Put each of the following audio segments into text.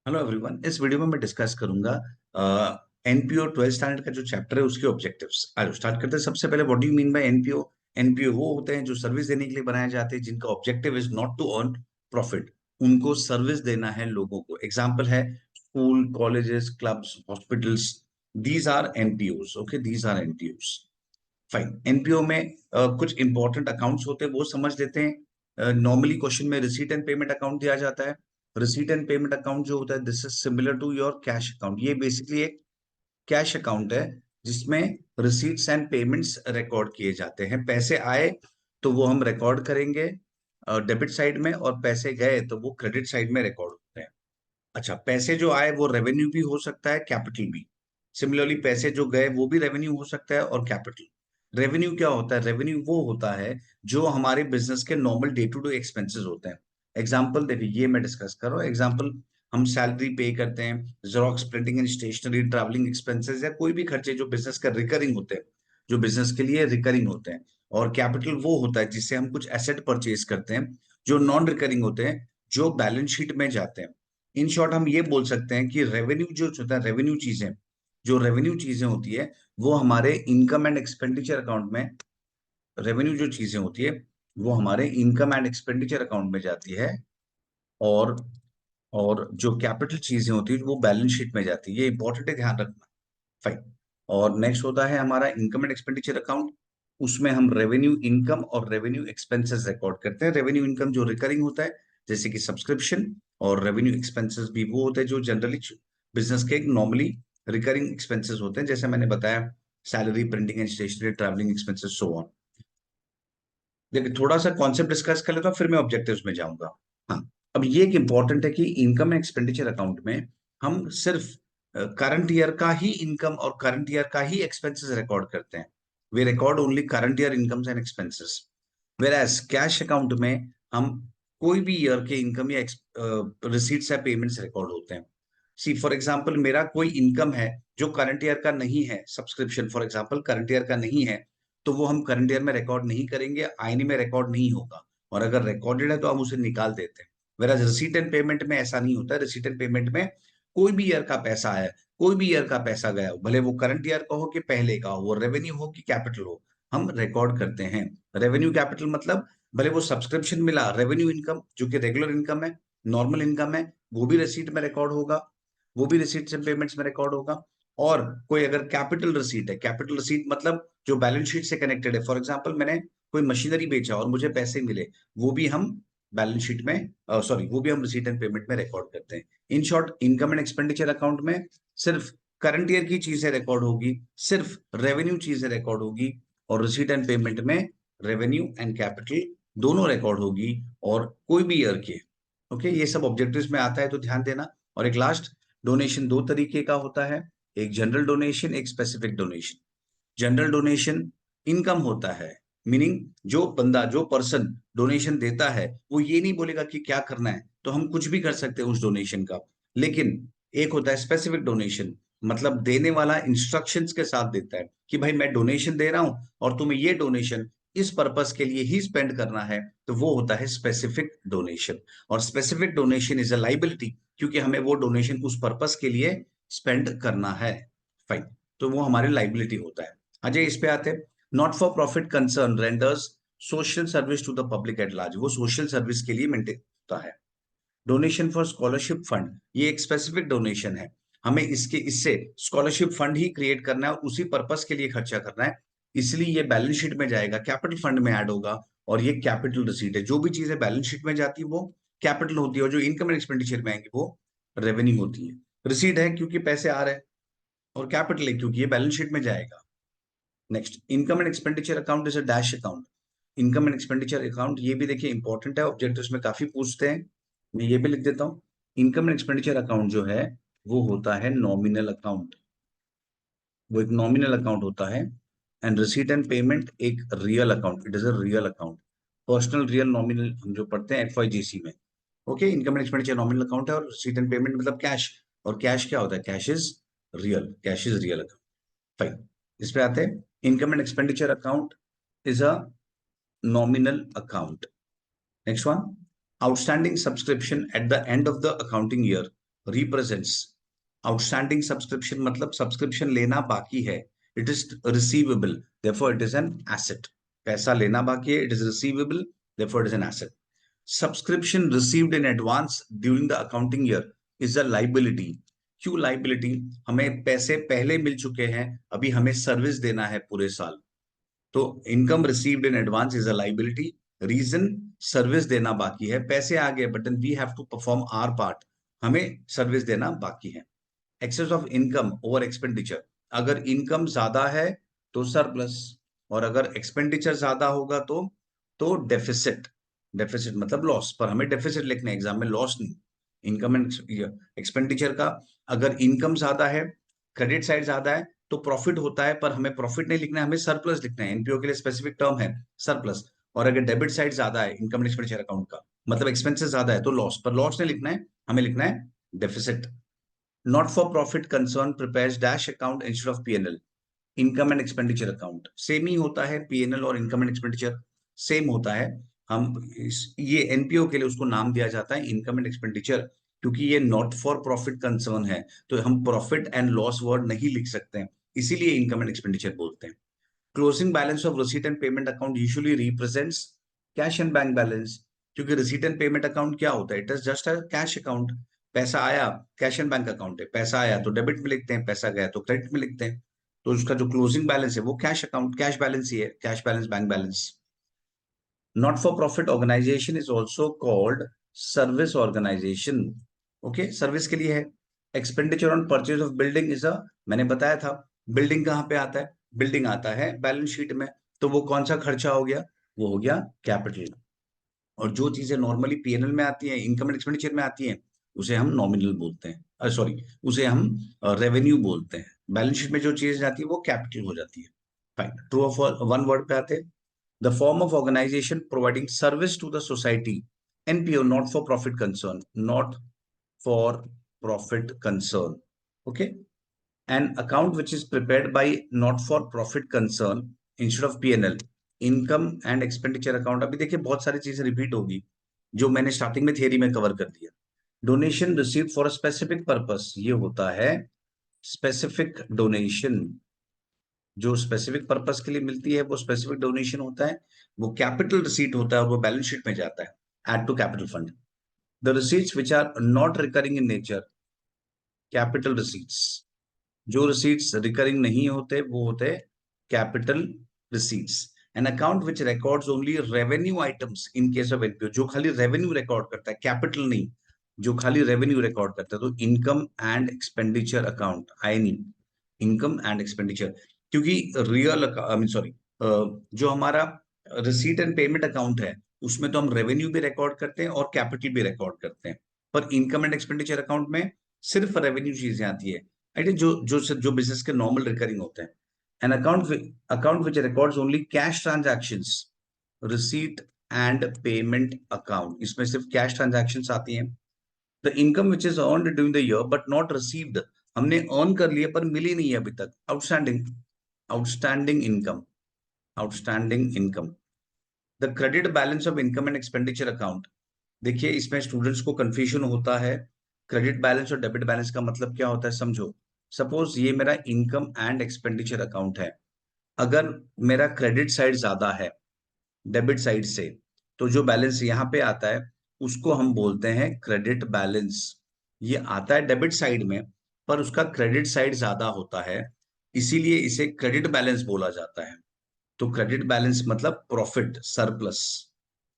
Hello everyone. इस video में मैं डिस्कस करूंगा एनपीओ 12th स्टैंडर्ड का जो चैप्टर है उसके ऑब्जेक्टिव्स। आज स्टार्ट करते हैं। सबसे पहले what do you mean by NPO. NPO वो होते हैं जो सर्विस देने के लिए बनाए जाते हैं, जिनका objective is not to earn profit. उनको सर्विस देना है लोगों को। एग्जांपल है school, colleges, clubs, hospitals. These are NPOs. Okay, these are NPOs. Fine. NPO में कुछ इंपॉर्टेंट अकाउंट्स होते हैं, वो समझ लेते हैं। नॉर्मली क्वेश्चन में रिसीट एंड पेमेंट अकाउंट दिया जाता है। रिसीट एंड पेमेंट अकाउंट जो होता है, this is similar to your cash account. ये बेसिकली एक कैश अकाउंट है जिसमें रिसीट्स एंड पेमेंट्स रिकॉर्ड किए जाते हैं। पैसे आए तो वो हम रिकॉर्ड करेंगे डेबिट साइड में, और पैसे गए तो वो क्रेडिट साइड में रिकॉर्ड होते हैं। अच्छा, पैसे जो आए वो रेवेन्यू भी हो सकता है, कैपिटल भी। सिमिलरली पैसे जो गए वो भी रेवेन्यू हो सकता है और कैपिटल। रेवेन्यू क्या होता है? रेवेन्यू वो होता है जो हमारे बिजनेस के normal day to day expenses होते हैं। एग्जाम्पल देखिए, ये मैं डिस्कस कर रहा हूँ। एग्जाम्पल, हम सैलरी पे करते हैं, xerox, printing and stationery, travelling expenses, या कोई भी खर्चे जो बिजनेस का रिकरिंग होते हैं, जो बिजनेस के लिए रिकरिंग होते हैं। और कैपिटल वो होता है जिससे हम कुछ एसेट परचेज करते हैं, जो नॉन रिकरिंग होते हैं, जो बैलेंस शीट में जाते हैं। इन शॉर्ट हम ये बोल सकते हैं कि रेवेन्यू जो होता है, रेवेन्यू चीजें, जो रेवेन्यू चीजें होती है, वो हमारे इनकम एंड एक्सपेंडिचर अकाउंट में, रेवेन्यू जो चीजें होती है वो हमारे इनकम एंड एक्सपेंडिचर अकाउंट में जाती है। और और जो कैपिटल चीजें होती है वो बैलेंस शीट में जाती है। ये इंपॉर्टेंट है, ध्यान रखना। फाइन। और नेक्स्ट होता है हमारा इनकम एंड एक्सपेंडिचर अकाउंट। उसमें हम रेवेन्यू इनकम और रेवेन्यू एक्सपेंसेस रिकॉर्ड करते हैं। रेवेन्यू इनकम जो रिकरिंग होता है, जैसे कि सब्सक्रिप्शन, और रेवेन्यू एक्सपेंसेस भी वो होते हैं जो जनरली बिजनेस के नॉर्मली रिकरिंग एक्सपेंसेस होते हैं, जैसे मैंने बताया, salary, printing and stationery, travelling expenses, so on. देखिए, थोड़ा सा कॉन्सेप्ट डिस्कस कर लेता हूँ, फिर मैं ऑब्जेक्टिव्स में जाऊंगा। हाँ, अब ये एक इंपॉर्टेंट है कि इनकम एंड एक्सपेंडिचर अकाउंट में हम सिर्फ करंट ईयर का ही इनकम और करंट ईयर का ही एक्सपेंसेस रिकॉर्ड करते हैं। We record only current year incomes and expenses. Where cash account में हम कोई भी ईयर के इनकम या रिसीट्स या पेमेंट्स रिकॉर्ड होते हैं। सी फॉर एग्जांपल, मेरा कोई इनकम है जो करंट ईयर का नहीं है, subscription for example current year का नहीं है, तो वो हम करंट ईयर में रिकॉर्ड नहीं करेंगे, आईनी में रिकॉर्ड नहीं होगा। और अगर रिकॉर्डेड है तो हम उसे निकाल देते हैं। वेराज रिसीट एंड पेमेंट में ऐसा नहीं होता है। रिसीट एंड पेमेंट में कोई भी ईयर का पैसा आया, कोई भी ईयर का पैसा गया, भले वो करंट ईयर का हो कि पहले का हो, वो रेवेन्यू हो कि कैपिटल हो, हम रिकॉर्ड करते हैं। रेवेन्यू कैपिटल मतलब, भले वो सब्सक्रिप्शन मिला, रेवेन्यू इनकम जो कि रेगुलर इनकम है, नॉर्मल इनकम है, वो भी रिसीट में रिकॉर्ड होगा, वो भी रिसीट्स एंड पेमेंट्स में रिकॉर्ड होगा। और कोई अगर कैपिटल रिसीट है, कैपिटल रिसीट मतलब जो बैलेंस शीट से कनेक्टेड है, फॉर एग्जांपल मैंने कोई मशीनरी बेचा और मुझे पैसे मिले, वो भी हम बैलेंस शीट में, सॉरी, वो भी हम रिसीट एंड पेमेंट में रिकॉर्ड करते हैं। इन short, income and expenditure account में सिर्फ करंट ईयर की चीजें रिकॉर्ड होगी, सिर्फ रेवेन्यू चीजें रिकॉर्ड होगी, और रिसीट एंड पेमेंट में रेवेन्यू एंड कैपिटल दोनों रिकॉर्ड होगी, और कोई भी ईयर के। ओके, ये सब ऑब्जेक्टिव्स में आता है, तो ध्यान देना। और एक लास्ट, डोनेशन दो तरीके का होता है, एक जनरल डोनेशन, एक specific donation. General donation income होता है, मीनिंग जो बंदा, जो पर्सन डोनेशन देता है, वो ये नहीं बोलेगा कि क्या करना है, तो हम कुछ भी कर सकते हैं उस डोनेशन का। लेकिन एक होता है स्पेसिफिक डोनेशन, मतलब देने वाला इंस्ट्रक्शंस के साथ देता है कि भाई मैं डोनेशन दे रहा हूं और तुम्हें ये डोनेशन इस पर्पस के लिए ही स्पेंड करना है, तो वो होता है स्पेसिफिक डोनेशन। और specific donation is a liability, क्योंकि हमें वो डोनेशन उस पर्पस के लिए स्पेंड करना है। फाइन, तो वो हमारी लाइबिलिटी होता है। अजय, इस पे आते हैं। Not for profit concern renders social service to the public at large, वो सोशल सर्विस के लिए मेंटेन होता है। डोनेशन फॉर स्कॉलरशिप फंड, ये एक स्पेसिफिक डोनेशन है, हमें इससे स्कॉलरशिप फंड ही क्रिएट करना है और उसी पर्पस के लिए खर्चा करना है, इसलिए ये बैलेंस शीट में जाएगा, कैपिटल फंड में ऐड होगा। और ये कैपिटल रिसीट है। जो भी चीजें बैलेंस शीट में जाती है वो कैपिटल होती है, और जो इनकम एंड एक्सपेंडिचर में आएंगी वो रेवेन्यू होती है। रिसीट है क्योंकि पैसे आ रहे हैं, और कैपिटल है क्योंकि ये बैलेंस शीट में जाएगा। Next, income and expenditure account is a dash account. Income and expenditure account, ये भी देखिए इंपॉर्टेंट है, ऑब्जेक्टिव्स में काफी पूछते हैं। मैं ये भी लिख देता हूँ। इनकम एंड एक्सपेंडिचर अकाउंट जो है वो होता है नॉमिनल अकाउंट, वो एक नॉमिनल अकाउंट होता है। एंड रिसीट एंड पेमेंट एक real account, it is a real account. Personal, real, nominal हम जो पढ़ते हैं FYGC में। Okay, income and expenditure nominal account है, और रिसीट एंड पेमेंट मतलब कैश। और कैश क्या होता है? Cash is real, cash is real account. Fine, इस पे आते हैं। Income and expenditure account is a nominal account. Next one, outstanding subscription at the end of the accounting year represents outstanding subscription, मतलब subscription लेना बाकी है, it is receivable, therefore it is an asset. पैसा लेना बाकी है, it is receivable, therefore it is an asset. Subscription received in advance during the accounting year is a liability. क्यों liability? हमें पैसे पहले मिल चुके हैं, अभी हमें सर्विस देना है पूरे साल, तो income received in advance is a liability. Reason, service देना बाकी है, पैसे आ गए but then we have to perform our part, हमें सर्विस देना बाकी है। Excess of income over expenditure, अगर इनकम ज्यादा है तो सरप्लस, और अगर एक्सपेंडिचर ज्यादा होगा तो डेफिसिट। डेफिसिट मतलब लॉस, पर हमें डेफिसिट लिखना है एग्जाम में, लॉस नहीं। इनकम एंड एक्सपेंडिचर का, अगर इनकम ज्यादा है, क्रेडिट साइड ज्यादा है, तो प्रॉफिट होता है, पर हमें प्रॉफिट नहीं लिखना है, हमें सरप्लस लिखना है। एनपीओ के लिए स्पेसिफिक टर्म है सरप्लस। और अगर डेबिट साइड ज्यादा है इनकम एंड एक्सपेंडिचर अकाउंट का, मतलब एक्सपेंसेस ज्यादा है, तो लॉस, पर लॉस नहीं लिखना है, हमें लिखना है deficit. Not for profit concern prepares dash account instead of PNL. Income and expenditure account same ही होता है, पीएनएल और इनकम एंड एक्सपेंडिचर सेम होता है। ये एनपीओ के लिए उसको नाम दिया जाता है इनकम एंड एक्सपेंडिचर, क्योंकि ये नॉट फॉर प्रॉफिट कंसर्न है, तो हम प्रॉफिट एंड लॉस वर्ड नहीं लिख सकते हैं, इसीलिए इनकम एंड एक्सपेंडिचर बोलते हैं। Closing balance of receipt and payment account usually represents cash and bank balance, क्योंकि रिसीट एंड पेमेंट अकाउंट क्या होता है, it is just a cash account. पैसा आया, कैश एंड बैंक अकाउंट है, पैसा आया तो डेबिट में लिखते हैं, पैसा गया तो क्रेडिट में लिखते हैं, तो उसका जो क्लोजिंग बैलेंस है वो कैश अकाउंट, कैश बैलेंस ही है, cash balance, bank balance. Not for profit organisation is also called service organisation. Okay, service के लिए है। Expenditure on purchase of building is a, मैंने बताया था, बिल्डिंग कहाँ पे आता है, बिल्डिंग आता है बैलेंस शीट में, तो वो कौन सा खर्चा हो गया, वो हो गया कैपिटल। और जो चीजें नॉर्मली पीएनएल में आती हैं, इनकम एंड एक्सपेंडिचर में आती हैं, उसे हम नॉमिनल बोलते हैं, सॉरी, उसे हम रेवेन्यू बोलते हैं। बैलेंस शीट में जो चीज जाती है वो कैपिटल हो जाती है। Fine, true of one word पे आते हैं। The form of organization providing service to the society, NPO, not for profit concern, not for profit concern. Okay, an account which is prepared by not for profit concern instead of P&L, income and expenditure account. अभी देखिए बहुत सारी चीजें repeat होगी जो मैंने starting में theory में कवर कर दिया। Donation received for a specific purpose, ये होता है स्पेसिफिक डोनेशन, जो स्पेसिफिक पर्पस के लिए मिलती है वो स्पेसिफिक डोनेशन होता है, वो कैपिटल रिसीट होता है और वो बैलेंस शीट में जाता है add to capital fund. The receipts which are not recurring in nature, capital receipts. जो रिसीट्स रिकरिंग नहीं होते वो होते capital receipts. An account which records only revenue items in case of NPO, जो खाली रेवेन्यू रिकॉर्ड करता है, capital नहीं, जो खाली रेवेन्यू रिकॉर्ड करता है, तो income and expenditure account, INE, income and expenditure. क्योंकि रियल, आई मीन सॉरी, जो हमारा रिसीट एंड पेमेंट अकाउंट है उसमें तो हम रेवेन्यू भी रिकॉर्ड करते हैं और कैपिटल भी रिकॉर्ड करते हैं, पर इनकम एंड एक्सपेंडिचर अकाउंट में सिर्फ रेवेन्यू चीजें आती है, राइट, जो बिजनेस के नॉर्मल रिकरिंग होते हैं। N account which records only cash transactions, receipt and payment account, इसमें सिर्फ कैश ट्रांजैक्शंस आती हैं। The income which is earned during the year but not received, हमने अर्न कर लिया पर मिली नहीं है अभी तक, outstanding, outstanding income, outstanding income. The credit balance of income and expenditure account, देखिए इसमें स्टूडेंट्स को कंफ्यूजन होता है, क्रेडिट बैलेंस और डेबिट बैलेंस का मतलब क्या होता है समझो। सपोज ये मेरा इनकम एंड एक्सपेंडिचर अकाउंट है, अगर मेरा क्रेडिट साइड ज्यादा है डेबिट साइड से, तो जो बैलेंस यहाँ पे आता है उसको हम बोलते हैं क्रेडिट बैलेंस। ये आता है डेबिट साइड में पर उसका क्रेडिट साइड ज्यादा होता है, इसीलिए इसे क्रेडिट बैलेंस बोला जाता है। तो क्रेडिट बैलेंस मतलब प्रॉफिट, सरप्लस।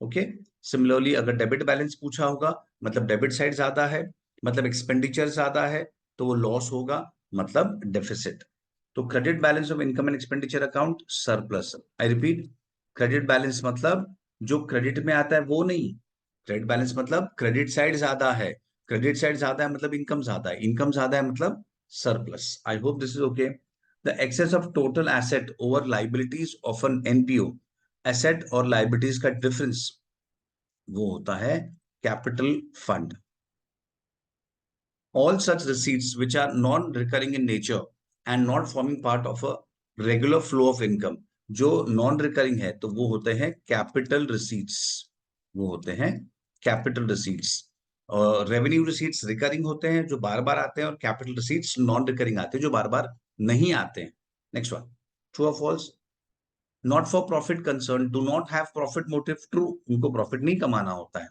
ओके, सिमिलरली अगर डेबिट बैलेंस पूछा होगा मतलब डेबिट साइड ज्यादा है, मतलब एक्सपेंडिचर ज्यादा है, तो वो लॉस होगा, मतलब डेफिसिट। तो credit balance of income and expenditure account surplus. I repeat, credit balance मतलब जो क्रेडिट में आता है वो नहीं, क्रेडिट बैलेंस मतलब क्रेडिट साइड ज्यादा है, क्रेडिट साइड ज्यादा है मतलब इनकम ज्यादा है, इनकम ज्यादा है मतलब surplus. I hope this is okay. The excess of total asset over liabilities of an NPO, asset और लाइबिलिटीज का डिफरेंस वो होता है capital fund. All such receipts which are non-recurring in nature and not forming part of a regular flow of income, जो non recurring है तो वो होते हैं कैपिटल रिसीट्स, वो होते हैं capital receipts. Revenue receipts recurring होते हैं जो बार बार आते हैं, और कैपिटल रिसीट्स नॉन रिकरिंग आते हैं जो बार बार नहीं आते हैं। नेक्स्ट वन, ट्रू और false? Not for profit concern do not have profit motive. True, उनको प्रॉफिट नहीं कमाना होता है।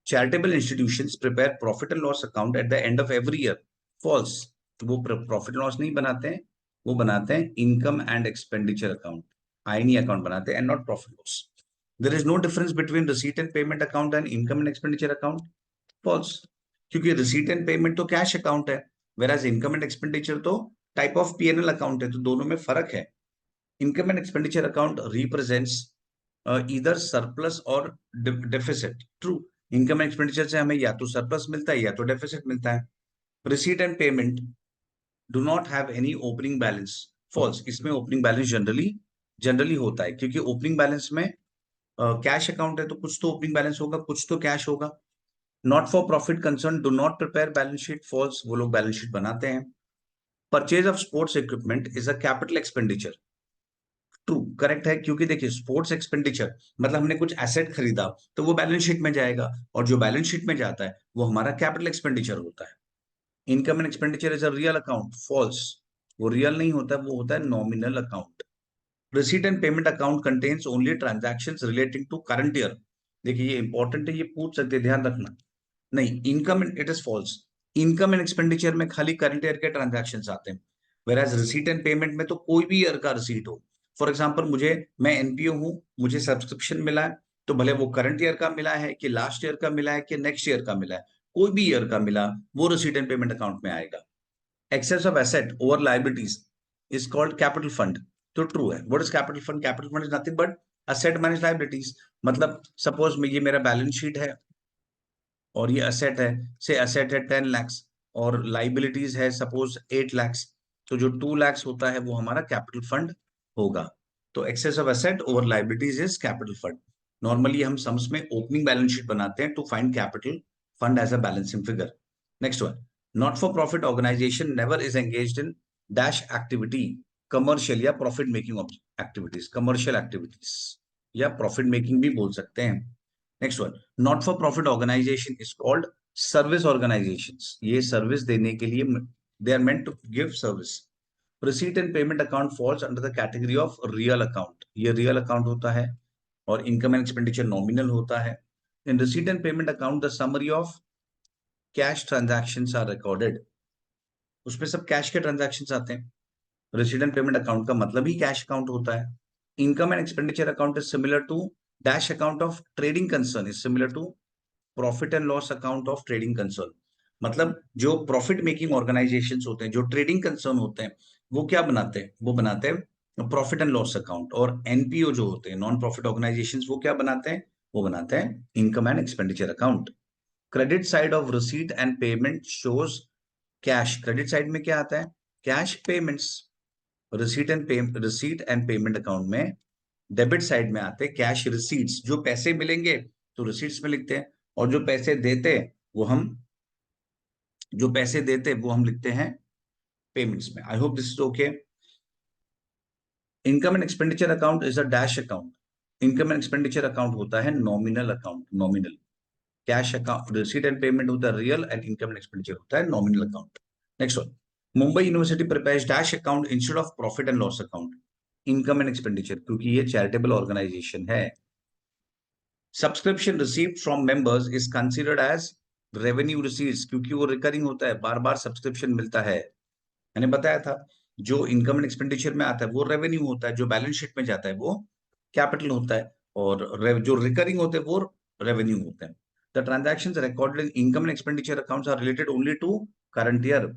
Charitable institutions prepare profit and loss account at the end of every year. False, वो प्रॉफिट लॉस नहीं बनाते हैं, वो बनाते हैं income and expenditure account, I and E account बनाते हैं, and not profit loss. There is no difference between receipt and payment account and income and expenditure account. False, क्योंकि रिसीट एंड पेमेंट तो कैश अकाउंट है, वेराज इनकम एंड एक्सपेंडिचर तो type of PNL account है, तो दोनों में फर्क है। Income and expenditure account represents इधर सरप्लस और deficit. True, income and expenditure से हमें या तो सरप्लस मिलता है या तो डेफिसिट मिलता है। Receipt and payment do not have any opening balance. False, इसमें ओपनिंग बैलेंस जनरली होता है, क्योंकि ओपनिंग बैलेंस में कैश अकाउंट है तो कुछ तो ओपनिंग बैलेंस होगा, कुछ तो कैश होगा। Not for profit concern do not prepare balance sheet. False, वो लोग बैलेंस शीट बनाते हैं। Purchase of sports equipment is a capital expenditure. True, correct है, क्योंकि देखिए स्पोर्ट्स एक्सपेंडिचर मतलब हमने कुछ एसेट खरीदा तो वो बैलेंस शीट में जाएगा, और जो बैलेंस शीट में जाता है वो हमारा कैपिटल एक्सपेंडिचर होता है। Income and expenditure is a real account. False, वो रियल नहीं होता, वो होता है nominal account. Receipt and payment account contains only transactions relating to current year. देखिए ये इंपॉर्टेंट है, ये पूछ सकते हैं, ध्यान रखना। नहीं, income it is false. Income and expenditure में खाली करंट ईयर के ट्रांजैक्शन आते हैं, वेराज रिसीट एंड पेमेंट में तो कोई भी ईयर का रिसीट हो। फॉर एग्जाम्पल, मैं एनपीओ हूं, मुझे सब्सक्रिप्शन मिला है, तो भले वो करंट ईयर का मिला है कि लास्ट ईयर का मिला है कि नेक्स्ट ईयर का मिला है, कोई भी ईयर का मिला, वो रिसीट एंड पेमेंट अकाउंट में आएगा। Excess of asset over liabilities is called capital fund. तो ट्रू है। What is capital fund? Capital fund is nothing but asset minus liabilities. मतलब सपोज में ये मेरा बैलेंस शीट है और ये असेट है, से असेट है 10 lakhs और लाइबिलिटीज है सपोज 8 lakhs, तो जो 2 lakhs होता है वो हमारा कैपिटल फंड होगा। तो excess of asset over liabilities is capital fund. Normally हम सम्स में ओपनिंग बैलेंस शीट बनाते हैं to find capital fund as a balancing figure. Next one, not for profit organisation never is engaged in dash activity, commercial या profit making activities, commercial activities या profit making भी बोल सकते हैं। Next one, not for profit organisation is called service organisations. ये service देने के लिए, दे are meant to give service. Receipt and payment account falls under the category of real account. ये रियल अकाउंट होता है, और इनकम एंड एक्सपेंडिचर नॉमिनल होता है। In receipt and payment account the summary of cash transactions are recorded. उसमें सब cash के transactions आते हैं। रिसीट एंड पेमेंट अकाउंट का मतलब ही कैश अकाउंट होता है। Income and expenditure account is similar to dash account of trading concern is similar to profit and loss account of trading concern. मतलब जो प्रॉफिट मेकिंग ऑर्गेनाइजेशंस होते हैं, जो trading concern होते हैं, वो क्या बनाते हैं? वो बनाते हैं प्रॉफिट एंड लॉस अकाउंट। और एनपीओ जो होते हैं, नॉन प्रॉफिट ऑर्गेनाइजेशंस, वो क्या बनाते हैं? वो बनाते हैं income and expenditure account. Credit side of receipt and payment shows cash. Credit side में क्या आता है? Cash payments. Receipt and payment account में डेबिट साइड में आते हैं कैश रिसीट्स। जो पैसे मिलेंगे तो रिसीट्स में लिखते हैं, और जो पैसे देते वो हम लिखते हैं पेमेंट्स में। I hope this is okay. Income and expenditure account is a dash account. Income and expenditure account होता है nominal account, nominal. Cash account, receipt and payment होता है real, and income and expenditure होता है nominal account. Next one, Mumbai university prepares dash account instead of profit and loss account. Income and expenditure, क्योंकि ये charitable organisation है। Subscription received from members is considered as revenue receives, क्योंकि वो recurring होता है, बार बार subscription मिलता है। मैंने बताया था, जो इनकम एंड एक्सपेंडिचर में आता है वो रेवेन्यू होता है, जो बैलेंस शीट में जाता है वो कैपिटल होता है, और जो रिकरिंग होते हैं वो रेवेन्यू होते हैं। The transactions recorded in income and expenditure accounts are related only to current year.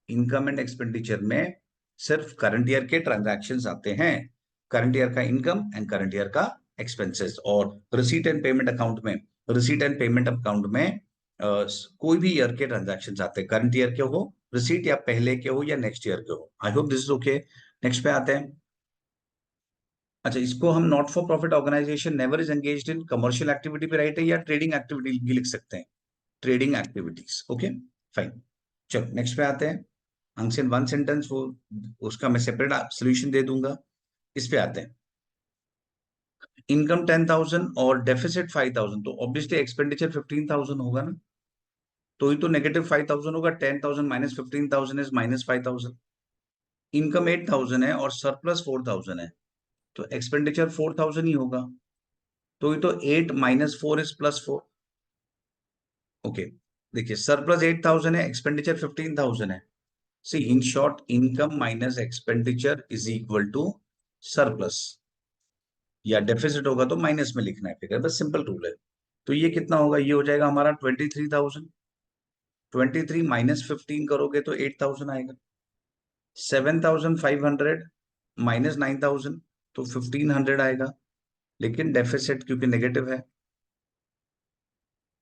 Income and expenditure में सिर्फ करंट ईयर के ट्रांजैक्शंस आते हैं, करंट ईयर का इनकम एंड करंट ईयर का एक्सपेंसेस। और रिसीट एंड पेमेंट अकाउंट में कोई भी ईयर के ट्रांजैक्शंस आते हैं, करंट ईयर के हो रिसीट, या पहले के हो या नेक्स्ट ईयर के हो। I hope this is okay. Next पे आते हैं। अच्छा, इसको हम not for profit organisation never is engaged in commercial activity पे राइट है, या ट्रेडिंग एक्टिविटी भी लिख सकते हैं, ट्रेडिंग एक्टिविटीज। Okay, fine. चलो नेक्स्ट पे आते हैं। अंशन वन सेंटेंस, वो उसका मैं सेपरेट सोल्यूशन दे दूंगा। इस पे आते हैं। इनकम 10,000 और डेफिसिट 5,000, तो ऑब्वियसली एक्सपेंडिचर 15,000 होगा ना। तो ही तो -5,000 होगा। 10,000 माइनस 15,000 इज -5,000। इनकम 8,000 है और सरप्लस 4,000 है, तो एक्सपेंडिचर 4,000 ही होगा। तो ये तो 8 माइनस 4 इज +4। ओके, देखिए सरप्लस 8,000 है, एक्सपेंडिचर 15,000 है। See in short, income minus expenditure is equal to surplus, या डेफिसिट होगा तो माइनस में लिखना है फिगर, बस सिंपल रूल है। तो ये कितना होगा, ये हो जाएगा हमारा 23,000। 23 माइनस 15 करोगे तो 8,000 आएगा। 7,500 माइनस 9,000 तो 1,500 आएगा, लेकिन डेफिसिट क्योंकि नेगेटिव है।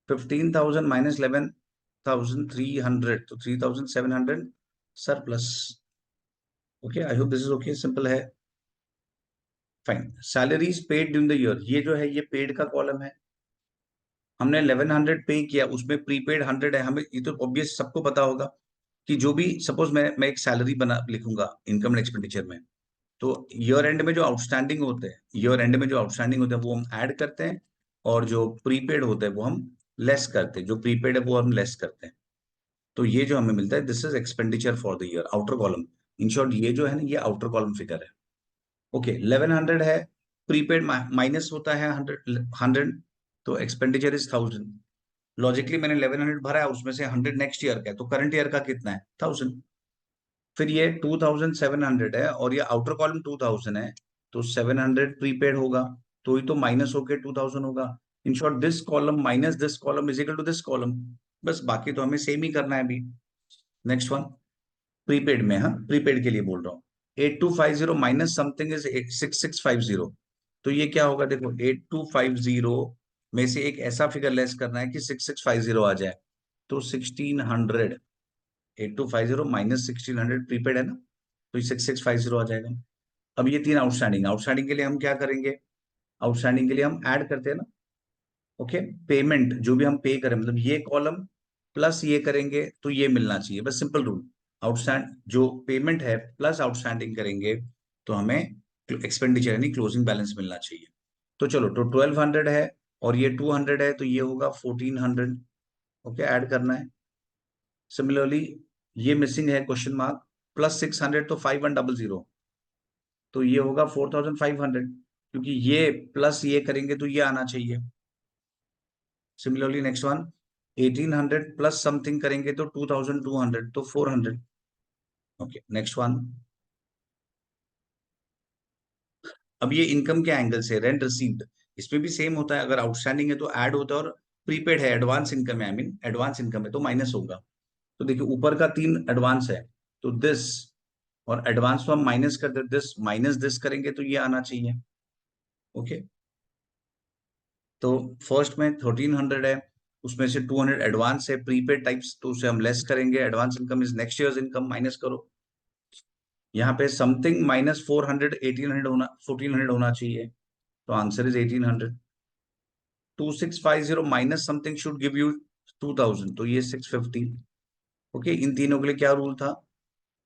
15,000 माइनस 11,300 तो 3,700 surplus. Okay, I hope this is okay, simple है। Fine, salaries paid during the year, ये जो है ये पेड का कॉलम है। हमने 1100 पे किया, उसमें प्रीपेड 100 है। हमें ये तो ऑब्वियस सबको पता होगा कि जो भी सपोज मैं एक सैलरी बना लिखूंगा इनकम एंड एक्सपेंडिचर में, तो ईयर एंड में जो आउटस्टैंडिंग होते हैं, ईयर एंड में जो आउटस्टैंडिंग होते हैं वो हम ऐड करते हैं, और जो प्रीपेड होते हैं वो हम लेस करते हैं। जो प्रीपेड है वो हम लेस करते हैं। तो ये जो हमें मिलता है, this is expenditure for the year, outer column. In short, ये जो है ना, ये आउटर कॉलम फिगर है। ओके, 1100 है, प्रीपेड माइनस होता है 100, तो एक्सपेंडिचर इज 1000। लॉजिकली मैंने 1100 भरा है, उसमें से 100 नेक्स्ट ईयर का है, तो करंट ईयर का कितना है, 1000। फिर ये 2700 है और ये आउटर कॉलम 2000 है, तो 700 प्रीपेड होगा, तो ये तो माइनस होके 2000 होगा। In short, this column minus this column is equal to this column. बस, बाकी तो हमें सेम ही करना है अभी। नेक्स्ट वन, प्रीपेड में, हाँ प्रीपेड के लिए बोल रहा हूँ। 8250 माइनस समथिंग इज 6650, तो ये क्या होगा, देखो 8250 में से एक ऐसा फिगर लेस करना है कि 6650 आ जाए, तो 1600। 8250 माइनस 1600 प्रीपेड है ना, तो ये 6650 आ जाएगा। अब ये तीन आउटस्टैंडिंग, आउटस्टैंडिंग के लिए हम क्या करेंगे, आउटस्टैंडिंग के लिए हम ऐड करते हैं ना। ओके, पेमेंट जो भी हम पे करें, मतलब ये कॉलम प्लस ये करेंगे तो ये मिलना चाहिए, बस सिंपल रूल। आउटस्टैंड जो पेमेंट है प्लस आउटस्टैंडिंग करेंगे तो हमें एक्सपेंडिचर यानी क्लोजिंग बैलेंस मिलना चाहिए। तो चलो, तो 1200 है और ये 200 है, तो ये होगा 1400। ओके, ऐड करना है। सिमिलरली ये मिसिंग है क्वेश्चन मार्क, प्लस 600 तो 5100, तो ये होगा 4500, क्योंकि ये प्लस ये करेंगे तो ये आना चाहिए। Similarly next one, 1800 plus something करेंगे तो 2200, तो 400। Okay, next one. अब ये इनकम के एंगल से रेंट रिसीव्ड, इसमें भी सेम होता है, अगर आउटस्टैंडिंग है तो ऐड होता है, और प्रीपेड है, एडवांस इनकम है, आई मीन एडवांस इनकम है तो माइनस होगा। तो देखिए ऊपर का 3 एडवांस है, तो दिस, और एडवांस तो हम माइनस कर देते, दिस माइनस दिस करेंगे तो ये आना चाहिए। ओके, तो फर्स्ट में 1300 है, उसमें से 200 एडवांस है प्रीपेड टाइप्स, तो उसे हम लेस करेंगे। Advance income is next years income, minus करो। यहाँ पे समथिंग माइनस 400, 1800 होना, 1400 होना चाहिए, तो answer is 1800। 2650 minus something should give you 2000, तो ये 650। ओके, इन तीनों के लिए क्या रूल था,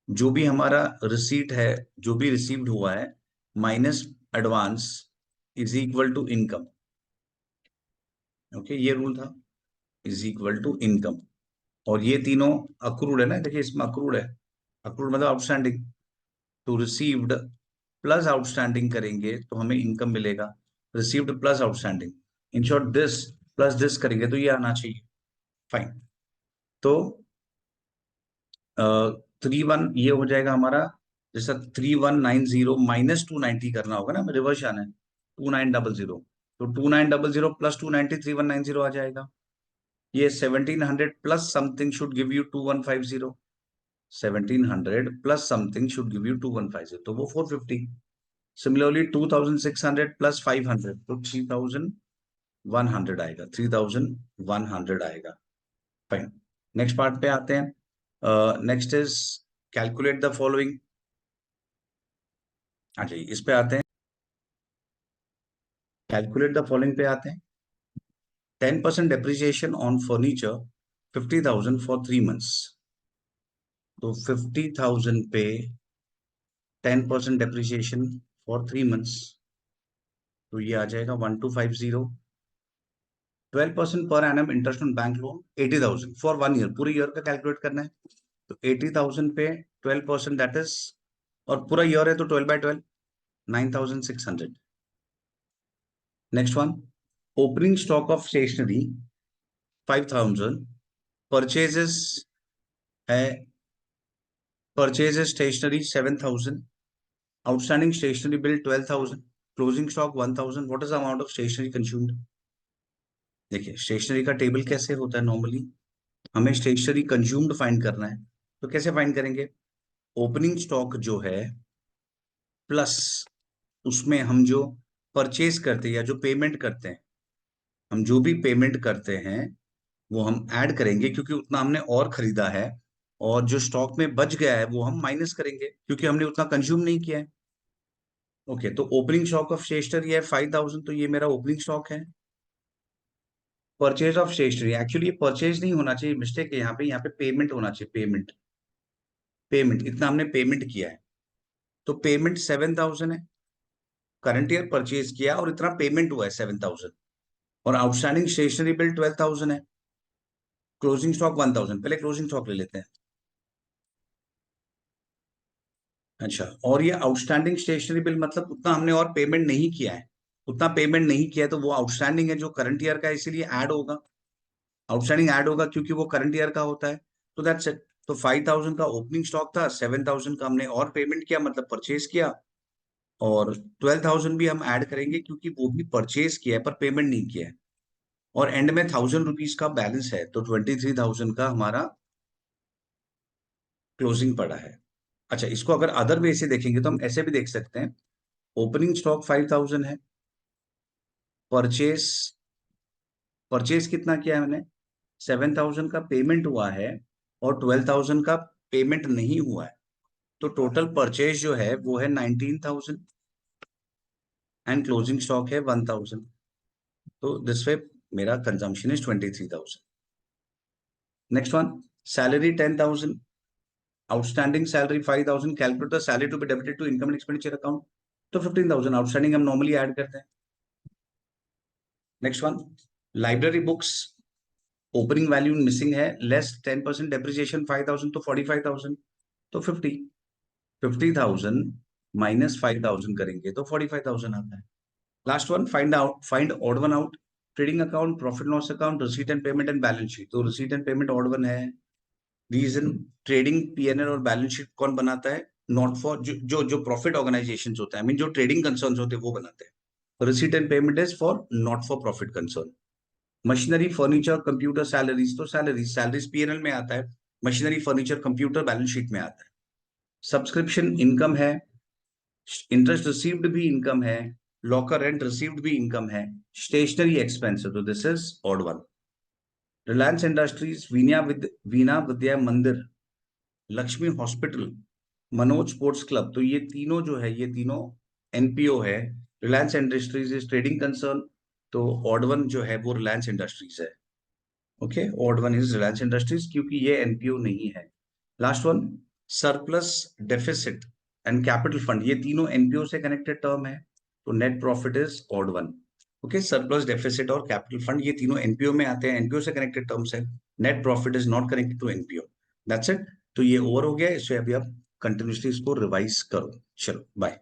जो भी हमारा रिसीट है, जो भी रिसीव्ड हुआ है, minus advance is equal to income. Okay, ये रूल था, इज इक्वल टू इनकम। और ये तीनों अक्रूड है ना, देखिए इसमें अक्रूड है, अक्रूड मतलब आउटस्टैंडिंग, तो रिसीव्ड प्लस आउटस्टैंडिंग करेंगे तो हमें इनकम मिलेगा, received plus outstanding. In short, this plus this करेंगे तो ये आना चाहिए। फाइन, तो 31 ये हो जाएगा हमारा, जैसा 3190 माइनस 290 करना होगा ना, हमें रिवर्स आना है, 2900, तो 2900 प्लस 290 3190 आ जाएगा। ये 1700 plus something should give you 2150, 1700 plus something should give you 2150, तो वो 450। सिमिलरली 2600 प्लस 500 तो 3100 आएगा, 3100 आएगा। फाइन, नेक्स्ट पार्ट पे आते हैं। Next is calculate the following. अच्छा, इस पे आते हैं, कैलकुलेट द फॉलोइंग पे आते हैं। 10% depreciation on furniture 50,000 for 3 months, तो 50,000 पे 10% डेप्रिसिएशन फॉर 3 मंथ्स, तो ये आ जाएगा 1250। 12% per annum interest on bank loan 80,000 for 1 year, पूरे ईयर का कैलकुलेट करना है। तो 80,000 पे 12% दैट इज, और पूरा ईयर है तो 12/12 9,600। Next one, opening stock of stationery 5,000, purchases है, purchases stationery 7,000, outstanding stationery bill 12,000, closing stock 1,000। What is the amount of stationery consumed? देखिए स्टेशनरी का टेबल कैसे होता है, नॉर्मली हमें स्टेशनरी कंज्यूम्ड फाइंड करना है, तो कैसे फाइंड करेंगे? ओपनिंग स्टॉक जो है प्लस उसमें हम जो परचेज करते हैं या जो पेमेंट करते हैं, हम जो भी पेमेंट करते हैं वो हम ऐड करेंगे क्योंकि उतना हमने और खरीदा है, और जो स्टॉक में बच गया है वो हम माइनस करेंगे क्योंकि हमने उतना कंज्यूम नहीं किया है। ओके, तो ओपनिंग स्टॉक ऑफ स्टेशनरी है 5,000, तो ये मेरा ओपनिंग स्टॉक है। परचेज ऑफ स्टेशनरी, एक्चुअली ये परचेज नहीं होना चाहिए, मिस्टेक है यहाँ पे पेमेंट होना चाहिए, पेमेंट। पेमेंट इतना हमने पेमेंट किया है, तो पेमेंट 7,000 है, करंट ईयर परचेज किया और इतना पेमेंट हुआ है 7,000, और आउटस्टैंडिंग स्टेशनरी बिल 12,000 है, क्लोजिंग स्टॉक 1,000। पहले क्लोजिंग स्टॉक ले लेते हैं। अच्छा, और ये आउटस्टैंडिंग स्टेशनरी बिल मतलब उतना हमने और पेमेंट नहीं किया है, उतना पेमेंट नहीं किया है तो वो आउटस्टैंडिंग है जो करंट ईयर का है, इसीलिए ऐड होगा, आउटस्टैंडिंग ऐड होगा क्योंकि वो करंट ईयर का होता है। तो दैट्स इट। तो 5,000 का ओपनिंग स्टॉक था, 7,000 का हमने और पेमेंट किया मतलब परचेज किया, और 12,000 भी हम ऐड करेंगे क्योंकि वो भी परचेज किया है पर पेमेंट नहीं किया है, और एंड में 1,000 रुपीज का बैलेंस है, तो 23,000 का हमारा क्लोजिंग पड़ा है। अच्छा, इसको अगर अदर वे से देखेंगे तो हम ऐसे भी देख सकते हैं, ओपनिंग स्टॉक 5,000 है, परचेस, परचेस कितना किया है मैंने, 7,000 का पेमेंट हुआ है, और 12,000 का पेमेंट नहीं हुआ है, तो टोटल परचेज जो है वो है 19,000, एंड क्लोजिंग स्टॉक है 1,000। तो दिस वे मेरा consumption is 23,000। Next one, salary 10,000, outstanding salary 5,000, calculate the salary to be debited to income and expenditure account, तो 15,000 आउटस्टैंडिंग हम नॉर्मली ऐड करते हैं। Next one, library books opening value missing है, less 10% depreciation 5,000, तो 45,000, तो 50,000 minus 5,000 करेंगे तो 45,000 आता है। Last one, find odd one out, trading account, profit loss account, receipt and payment and balance sheet. तो receipt and payment odd one है, reason, trading PNL और बैलेंस शीट कौन बनाता है? नॉट फॉर, जो प्रॉफिट ऑर्गेनाइजेशन होता है, I mean जो ट्रेडिंग कंसर्न होते हैं वो बनाते हैं। Receipt and payment is for not for profit concern. Machinery, furniture, computer, salaries, तो सैलरीज पीएनएल में आता है, machinery, furniture, computer balance sheet में आता है। सब्सक्रिप्शन इनकम है, इंटरेस्ट रिसीव्ड भी इनकम है, लॉकर रेंट रिसीव्ड भी इनकम है, स्टेशनरी एक्सपेंस है, तो this is odd one. Reliance Industries, Veena Vidya Mandir, Lakshmi hospital, Manoj sports club, तो ये तीनों जो है ये तीनों एनपीओ है। Reliance Industries is trading concern, तो ऑड वन जो है वो रिलायंस इंडस्ट्रीज है। Okay, odd one is Reliance Industries क्योंकि ये एनपीओ नहीं है। Last one, surplus, deficit and capital fund, ये तीनों एनपीओ से कनेक्टेड टर्म है, तो net profit is odd one. Okay, surplus, deficit और कैपिटल फंड ये तीनों एनपीओ में आते हैं, एनपीओ से कनेक्टेड टर्म्स है, net profit is not connected to NPO. That's it. तो ये ओवर हो गया, इससे अभी आप कंटिन्यूसली इसको रिवाइज करो। चलो बाय।